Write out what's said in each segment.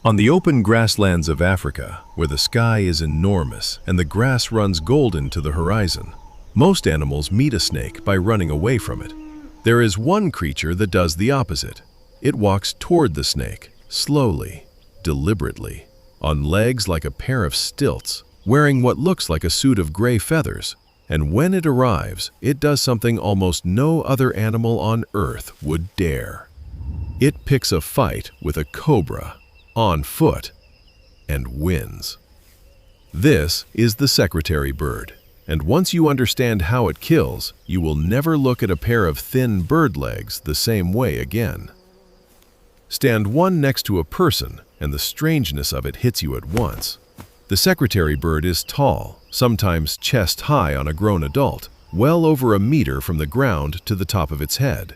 On the open grasslands of Africa, where the sky is enormous and the grass runs golden to the horizon, most animals meet a snake by running away from it. There is one creature that does the opposite. It walks toward the snake, slowly, deliberately, on legs like a pair of stilts, wearing what looks like a suit of gray feathers. And when it arrives, it does something almost no other animal on Earth would dare. It picks a fight with a cobra, on foot, and wins. This is the secretary bird, and once you understand how it kills, you will never look at a pair of thin bird legs the same way again. Stand one next to a person, and the strangeness of it hits you at once. The secretary bird is tall, sometimes chest high on a grown adult, well over a meter from the ground to the top of its head.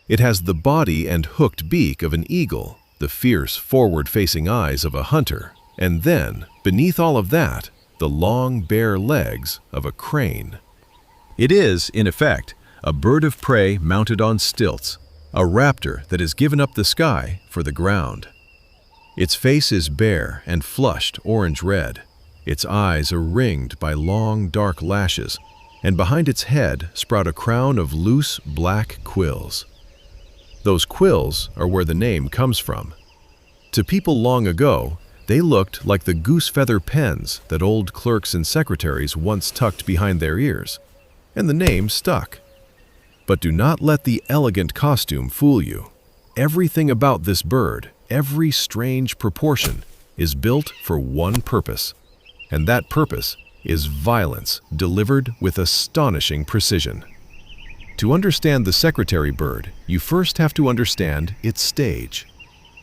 It has the body and hooked beak of an eagle, the fierce, forward-facing eyes of a hunter, and then, beneath all of that, the long, bare legs of a crane. It is, in effect, a bird of prey mounted on stilts, a raptor that has given up the sky for the ground. Its face is bare and flushed orange-red. Its eyes are ringed by long, dark lashes, and behind its head sprout a crown of loose, black quills. Those quills are where the name comes from. To people long ago, they looked like the goose feather pens that old clerks and secretaries once tucked behind their ears, and the name stuck. But do not let the elegant costume fool you. Everything about this bird, every strange proportion, is built for one purpose, and that purpose is violence delivered with astonishing precision. To understand the secretary bird, you first have to understand its stage.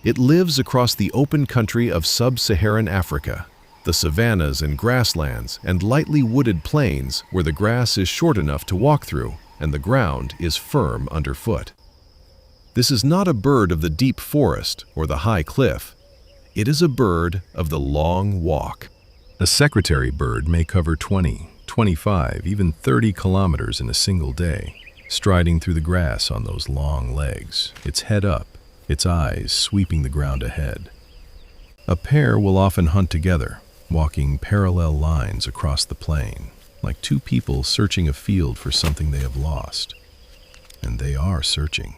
It lives across the open country of sub-Saharan Africa, the savannas and grasslands and lightly wooded plains where the grass is short enough to walk through and the ground is firm underfoot. This is not a bird of the deep forest or the high cliff. It is a bird of the long walk. A secretary bird may cover 20, 25, even 30 kilometers in a single day, striding through the grass on those long legs, its head up, its eyes sweeping the ground ahead. A pair will often hunt together, walking parallel lines across the plain, like two people searching a field for something they have lost. And they are searching.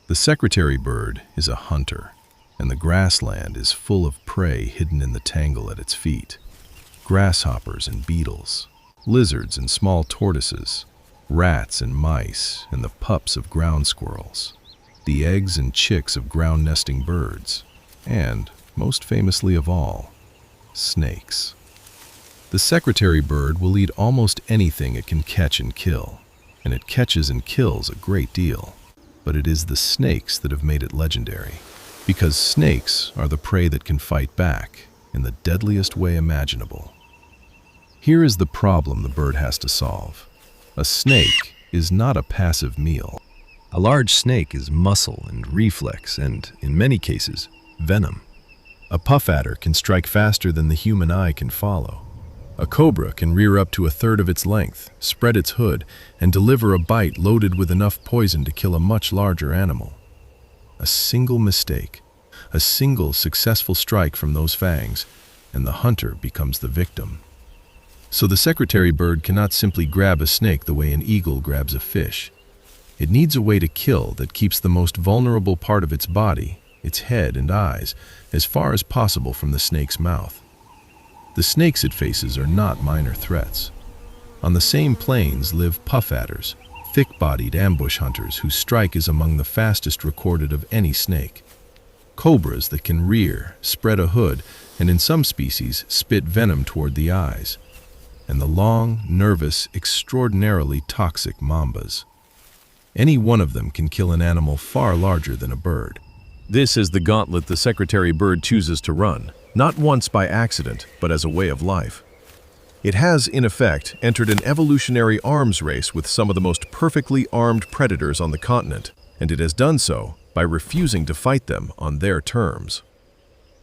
The secretary bird is a hunter, and the grassland is full of prey hidden in the tangle at its feet. Grasshoppers and beetles, lizards and small tortoises, rats and mice, and the pups of ground squirrels, the eggs and chicks of ground-nesting birds, and, most famously of all, snakes. The secretary bird will eat almost anything it can catch and kill, and it catches and kills a great deal. But it is the snakes that have made it legendary, because snakes are the prey that can fight back in the deadliest way imaginable. Here is the problem the bird has to solve. A snake is not a passive meal. A large snake is muscle and reflex and, in many cases, venom. A puff adder can strike faster than the human eye can follow. A cobra can rear up to a third of its length, spread its hood, and deliver a bite loaded with enough poison to kill a much larger animal. A single mistake, a single successful strike from those fangs, and the hunter becomes the victim. So the secretary bird cannot simply grab a snake the way an eagle grabs a fish. It needs a way to kill that keeps the most vulnerable part of its body, its head and eyes, as far as possible from the snake's mouth. The snakes it faces are not minor threats. On the same plains live puff adders, thick-bodied ambush hunters whose strike is among the fastest recorded of any snake. Cobras that can rear, spread a hood, and in some species spit venom toward the eyes. And the long, nervous, extraordinarily toxic mambas. Any one of them can kill an animal far larger than a bird. This is the gauntlet the secretary bird chooses to run, not once by accident, but as a way of life. It has, in effect, entered an evolutionary arms race with some of the most perfectly armed predators on the continent, and it has done so by refusing to fight them on their terms.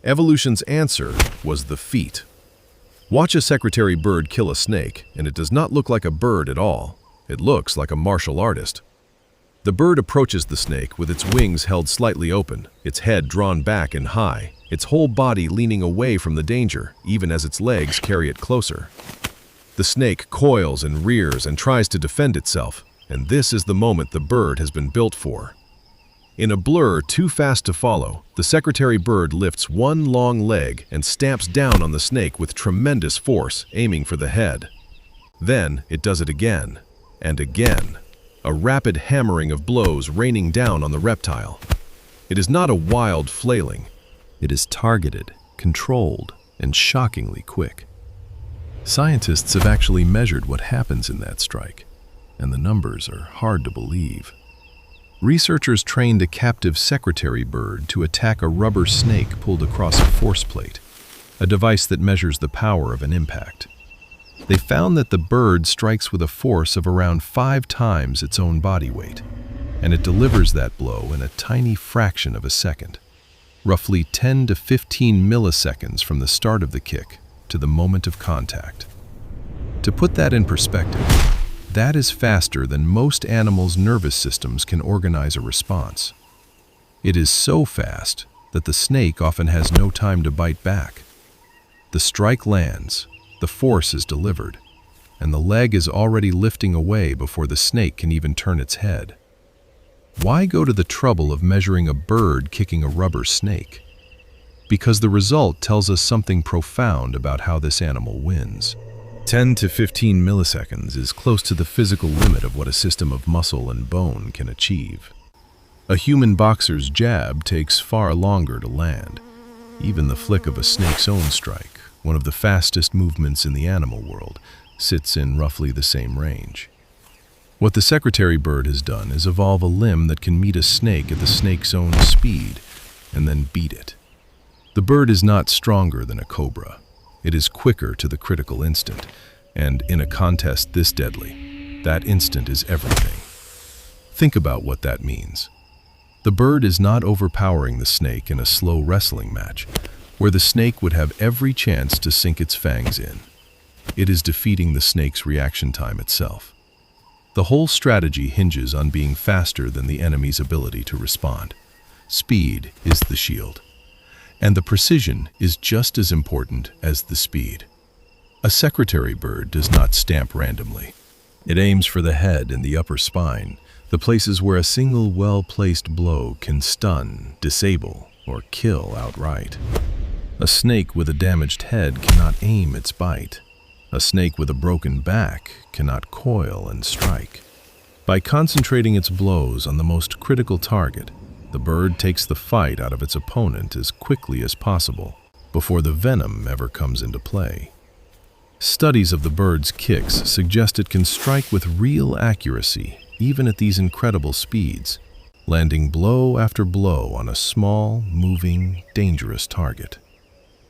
Evolution's answer was the feet. Watch a secretary bird kill a snake, and it does not look like a bird at all. It looks like a martial artist. The bird approaches the snake with its wings held slightly open, its head drawn back and high, its whole body leaning away from the danger, even as its legs carry it closer. The snake coils and rears and tries to defend itself, and this is the moment the bird has been built for. In a blur too fast to follow, the secretary bird lifts one long leg and stamps down on the snake with tremendous force, aiming for the head. Then it does it again, and again, a rapid hammering of blows raining down on the reptile. It is not a wild flailing. It is targeted, controlled, and shockingly quick. Scientists have actually measured what happens in that strike, and the numbers are hard to believe. Researchers trained a captive secretary bird to attack a rubber snake pulled across a force plate, a device that measures the power of an impact. They found that the bird strikes with a force of around 5 times its own body weight, and it delivers that blow in a tiny fraction of a second, roughly 10 to 15 milliseconds from the start of the kick to the moment of contact. To put that in perspective, that is faster than most animals' nervous systems can organize a response. It is so fast that the snake often has no time to bite back. The strike lands, the force is delivered, and the leg is already lifting away before the snake can even turn its head. Why go to the trouble of measuring a bird kicking a rubber snake? Because the result tells us something profound about how this animal wins. 10 to 15 milliseconds is close to the physical limit of what a system of muscle and bone can achieve. A human boxer's jab takes far longer to land. Even the flick of a snake's own strike, one of the fastest movements in the animal world, sits in roughly the same range. What the secretary bird has done is evolve a limb that can meet a snake at the snake's own speed, and then beat it. The bird is not stronger than a cobra. It is quicker to the critical instant, and in a contest this deadly, that instant is everything. Think about what that means. The bird is not overpowering the snake in a slow wrestling match, where the snake would have every chance to sink its fangs in. It is defeating the snake's reaction time itself. The whole strategy hinges on being faster than the enemy's ability to respond. Speed is the shield, and the precision is just as important as the speed. A secretary bird does not stamp randomly. It aims for the head and the upper spine, the places where a single well-placed blow can stun, disable, or kill outright. A snake with a damaged head cannot aim its bite. A snake with a broken back cannot coil and strike. By concentrating its blows on the most critical target, the bird takes the fight out of its opponent as quickly as possible, before the venom ever comes into play. Studies of the bird's kicks suggest it can strike with real accuracy, even at these incredible speeds, landing blow after blow on a small, moving, dangerous target.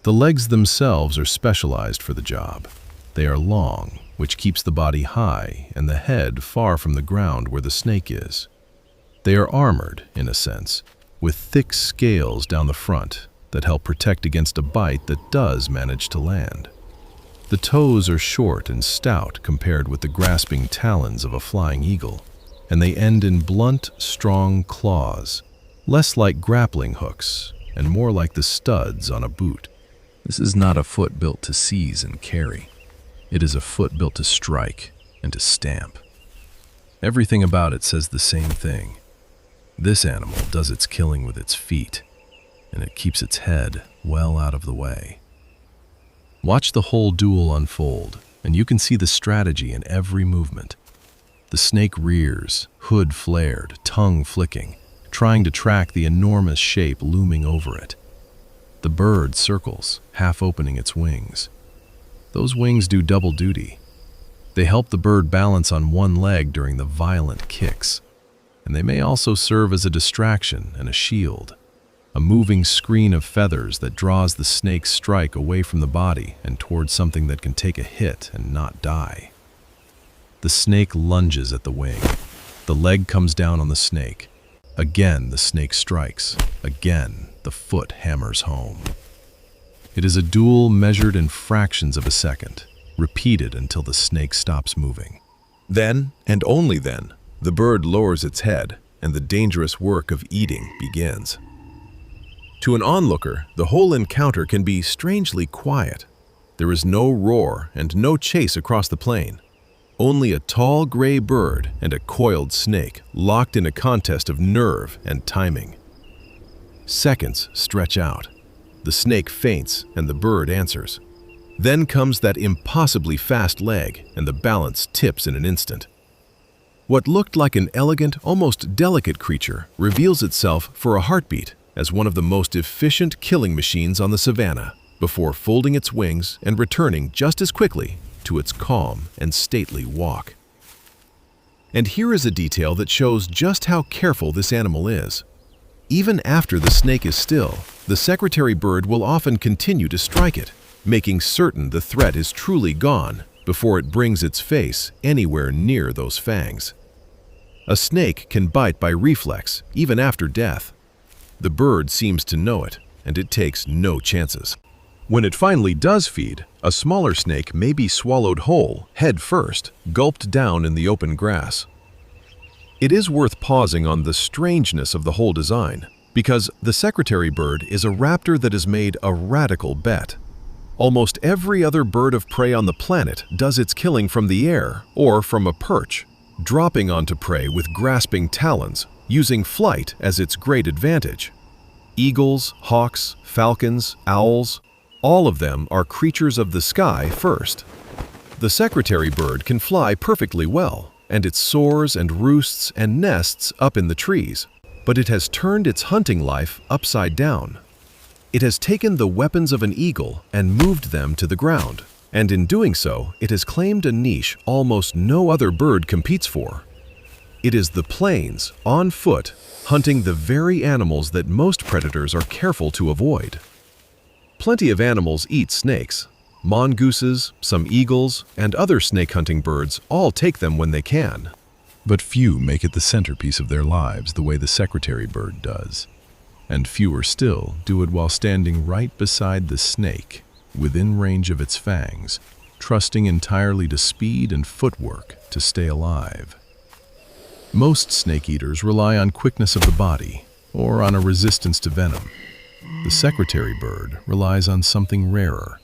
The legs themselves are specialized for the job. They are long, which keeps the body high and the head far from the ground where the snake is. They are armored, in a sense, with thick scales down the front that help protect against a bite that does manage to land. The toes are short and stout compared with the grasping talons of a flying eagle, and they end in blunt, strong claws, less like grappling hooks and more like the studs on a boot. This is not a foot built to seize and carry. It is a foot built to strike and to stamp. Everything about it says the same thing. This animal does its killing with its feet, and it keeps its head well out of the way. Watch the whole duel unfold, and you can see the strategy in every movement. The snake rears, hood flared, tongue flicking, trying to track the enormous shape looming over it. The bird circles, half opening its wings. Those wings do double duty. They help the bird balance on one leg during the violent kicks, and they may also serve as a distraction and a shield, a moving screen of feathers that draws the snake's strike away from the body and towards something that can take a hit and not die. The snake lunges at the wing. The leg comes down on the snake. Again, the snake strikes. Again, the foot hammers home. It is a duel measured in fractions of a second, repeated until the snake stops moving. Then, and only then, the bird lowers its head, and the dangerous work of eating begins. To an onlooker, the whole encounter can be strangely quiet. There is no roar and no chase across the plain. Only a tall gray bird and a coiled snake locked in a contest of nerve and timing. Seconds stretch out. The snake faints and the bird answers. Then comes that impossibly fast leg and the balance tips in an instant. What looked like an elegant, almost delicate creature reveals itself for a heartbeat as one of the most efficient killing machines on the savanna, before folding its wings and returning just as quickly to its calm and stately walk. And here is a detail that shows just how careful this animal is. Even after the snake is still, the secretary bird will often continue to strike it, making certain the threat is truly gone before it brings its face anywhere near those fangs. A snake can bite by reflex even after death. The bird seems to know it, and it takes no chances. When it finally does feed, a smaller snake may be swallowed whole, head first, gulped down in the open grass. It is worth pausing on the strangeness of the whole design, because the secretary bird is a raptor that has made a radical bet. Almost every other bird of prey on the planet does its killing from the air or from a perch, dropping onto prey with grasping talons, using flight as its great advantage. Eagles, hawks, falcons, owls, all of them are creatures of the sky first. The secretary bird can fly perfectly well, and it soars and roosts and nests up in the trees, but it has turned its hunting life upside down. It has taken the weapons of an eagle and moved them to the ground, and in doing so, it has claimed a niche almost no other bird competes for. It is the plains, on foot, hunting the very animals that most predators are careful to avoid. Plenty of animals eat snakes. Mongooses, some eagles, and other snake-hunting birds all take them when they can. But few make it the centerpiece of their lives the way the secretary bird does. And fewer still do it while standing right beside the snake, within range of its fangs, trusting entirely to speed and footwork to stay alive. Most snake eaters rely on quickness of the body, or on a resistance to venom. The secretary bird relies on something rarer,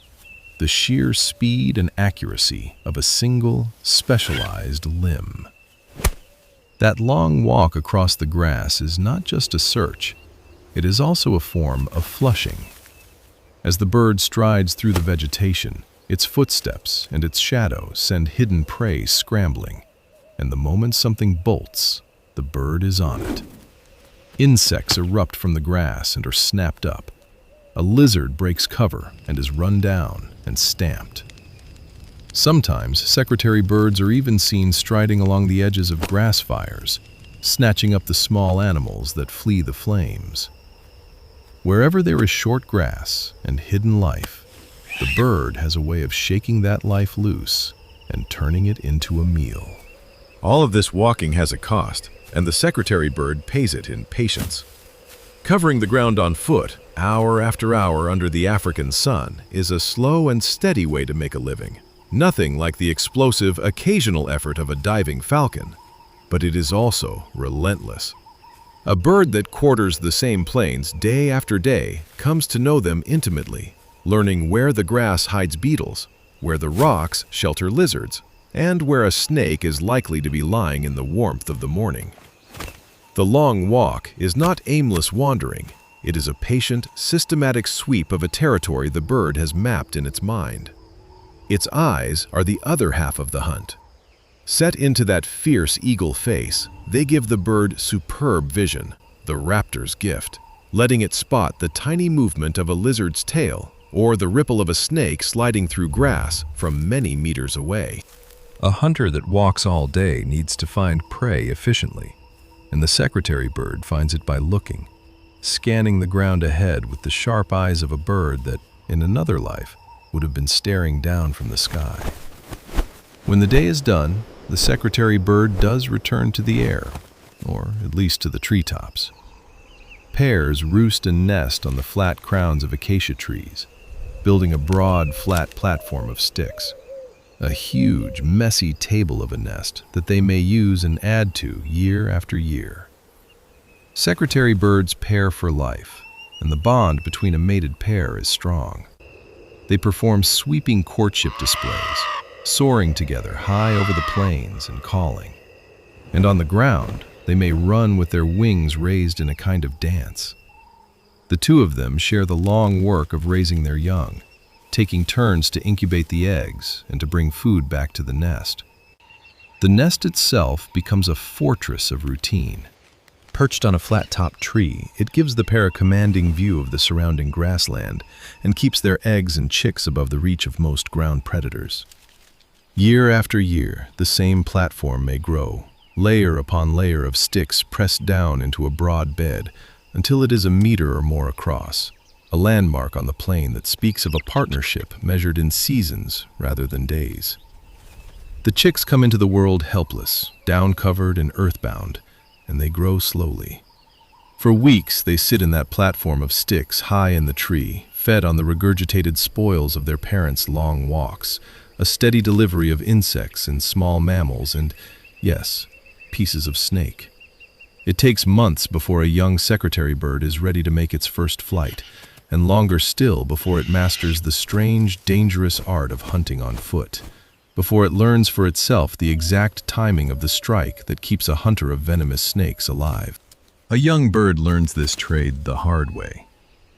the sheer speed and accuracy of a single, specialized limb. That long walk across the grass is not just a search, it is also a form of flushing. As the bird strides through the vegetation, its footsteps and its shadow send hidden prey scrambling, and the moment something bolts, the bird is on it. Insects erupt from the grass and are snapped up. A lizard breaks cover and is run down and stamped. Sometimes secretary birds are even seen striding along the edges of grass fires, snatching up the small animals that flee the flames. Wherever there is short grass and hidden life, the bird has a way of shaking that life loose and turning it into a meal. All of this walking has a cost, and the secretary bird pays it in patience. Covering the ground on foot, hour after hour under the African sun, is a slow and steady way to make a living. Nothing like the explosive, occasional effort of a diving falcon, but it is also relentless. A bird that quarters the same plains day after day comes to know them intimately, learning where the grass hides beetles, where the rocks shelter lizards, and where a snake is likely to be lying in the warmth of the morning. The long walk is not aimless wandering. It is a patient, systematic sweep of a territory the bird has mapped in its mind. Its eyes are the other half of the hunt. Set into that fierce eagle face, they give the bird superb vision, the raptor's gift, letting it spot the tiny movement of a lizard's tail or the ripple of a snake sliding through grass from many meters away. A hunter that walks all day needs to find prey efficiently, and the secretary bird finds it by looking, scanning the ground ahead with the sharp eyes of a bird that, in another life, would have been staring down from the sky. When the day is done, the secretary bird does return to the air, or at least to the treetops. Pairs roost and nest on the flat crowns of acacia trees, building a broad, flat platform of sticks. A huge, messy table of a nest that they may use and add to year after year. Secretary birds pair for life, and the bond between a mated pair is strong. They perform sweeping courtship displays, soaring together high over the plains and calling. And on the ground, they may run with their wings raised in a kind of dance. The two of them share the long work of raising their young, taking turns to incubate the eggs and to bring food back to the nest. The nest itself becomes a fortress of routine. Perched on a flat-topped tree, it gives the pair a commanding view of the surrounding grassland and keeps their eggs and chicks above the reach of most ground predators. Year after year, the same platform may grow, layer upon layer of sticks pressed down into a broad bed until it is a meter or more across, a landmark on the plain that speaks of a partnership measured in seasons rather than days. The chicks come into the world helpless, down-covered and earthbound, and they grow slowly. For weeks they sit in that platform of sticks high in the tree, fed on the regurgitated spoils of their parents' long walks, a steady delivery of insects and small mammals and, yes, pieces of snake. It takes months before a young secretary bird is ready to make its first flight, and longer still before it masters the strange, dangerous art of hunting on foot, before it learns for itself the exact timing of the strike that keeps a hunter of venomous snakes alive. A young bird learns this trade the hard way.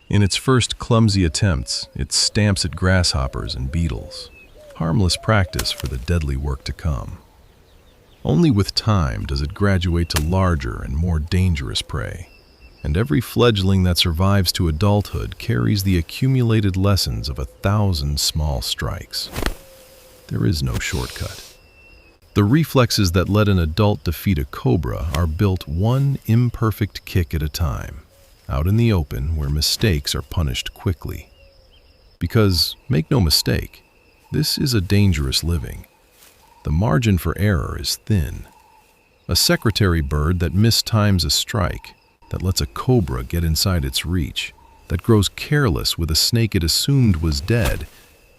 In its first clumsy attempts, it stamps at grasshoppers and beetles, harmless practice for the deadly work to come. Only with time does it graduate to larger and more dangerous prey, and every fledgling that survives to adulthood carries the accumulated lessons of 1,000 small strikes. There is no shortcut. The reflexes that let an adult defeat a cobra are built one imperfect kick at a time, out in the open where mistakes are punished quickly. Because, make no mistake, this is a dangerous living. The margin for error is thin. A secretary bird that mistimes a strike, that lets a cobra get inside its reach, that grows careless with a snake it assumed was dead,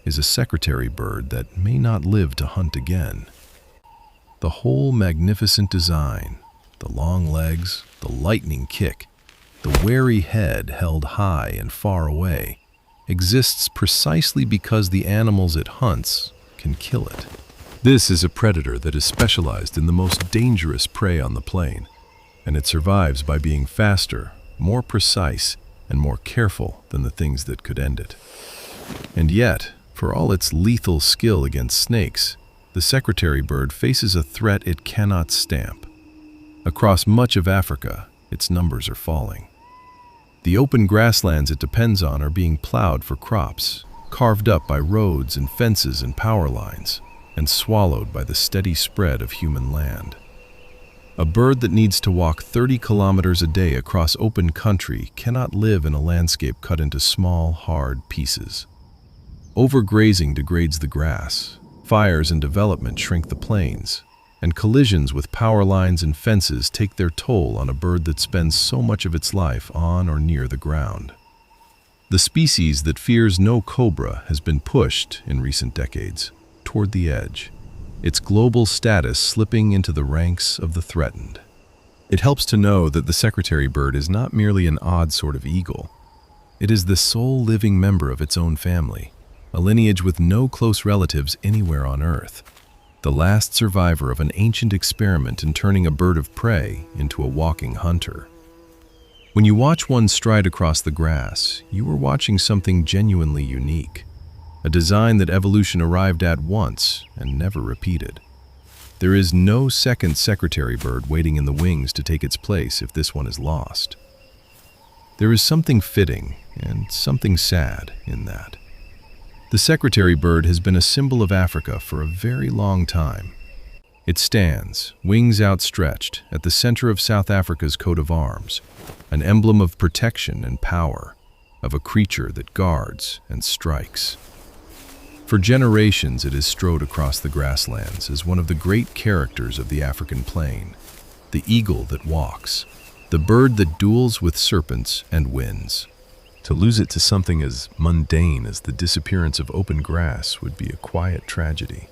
is a secretary bird that may not live to hunt again. The whole magnificent design, the long legs, the lightning kick, the wary head held high and far away, exists precisely because the animals it hunts can kill it. This is a predator that is specialized in the most dangerous prey on the plain, and it survives by being faster, more precise, and more careful than the things that could end it. And yet, for all its lethal skill against snakes, the secretary bird faces a threat it cannot stamp. Across much of Africa, its numbers are falling. The open grasslands it depends on are being plowed for crops, carved up by roads and fences and power lines, and swallowed by the steady spread of human land. A bird that needs to walk 30 kilometers a day across open country cannot live in a landscape cut into small, hard pieces. Overgrazing degrades the grass, fires and development shrink the plains, and collisions with power lines and fences take their toll on a bird that spends so much of its life on or near the ground. The species that fears no cobra has been pushed, in recent decades, toward the edge, its global status slipping into the ranks of the threatened. It helps to know that the secretary bird is not merely an odd sort of eagle. It is the sole living member of its own family, a lineage with no close relatives anywhere on Earth, the last survivor of an ancient experiment in turning a bird of prey into a walking hunter. When you watch one stride across the grass, you are watching something genuinely unique, a design that evolution arrived at once and never repeated. There is no second secretary bird waiting in the wings to take its place if this one is lost. There is something fitting and something sad in that. The secretary bird has been a symbol of Africa for a very long time. It stands, wings outstretched, at the center of South Africa's coat of arms, an emblem of protection and power, of a creature that guards and strikes. For generations it has strode across the grasslands as one of the great characters of the African plain, the eagle that walks, the bird that duels with serpents and wins. To lose it to something as mundane as the disappearance of open grass would be a quiet tragedy.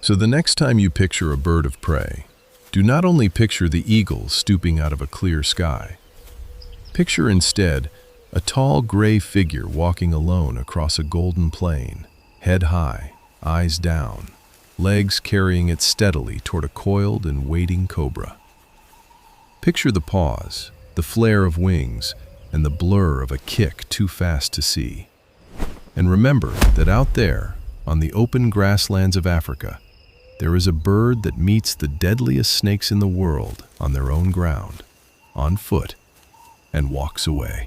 So the next time you picture a bird of prey, Do not only picture the eagle stooping out of a clear sky. Picture instead a tall gray figure walking alone across a golden plain, head high, eyes down, legs carrying it steadily toward a coiled and waiting cobra. Picture the pause, the flare of wings, and the blur of a kick too fast to see. And remember that out there, on the open grasslands of Africa, there is a bird that meets the deadliest snakes in the world on their own ground, on foot, and walks away.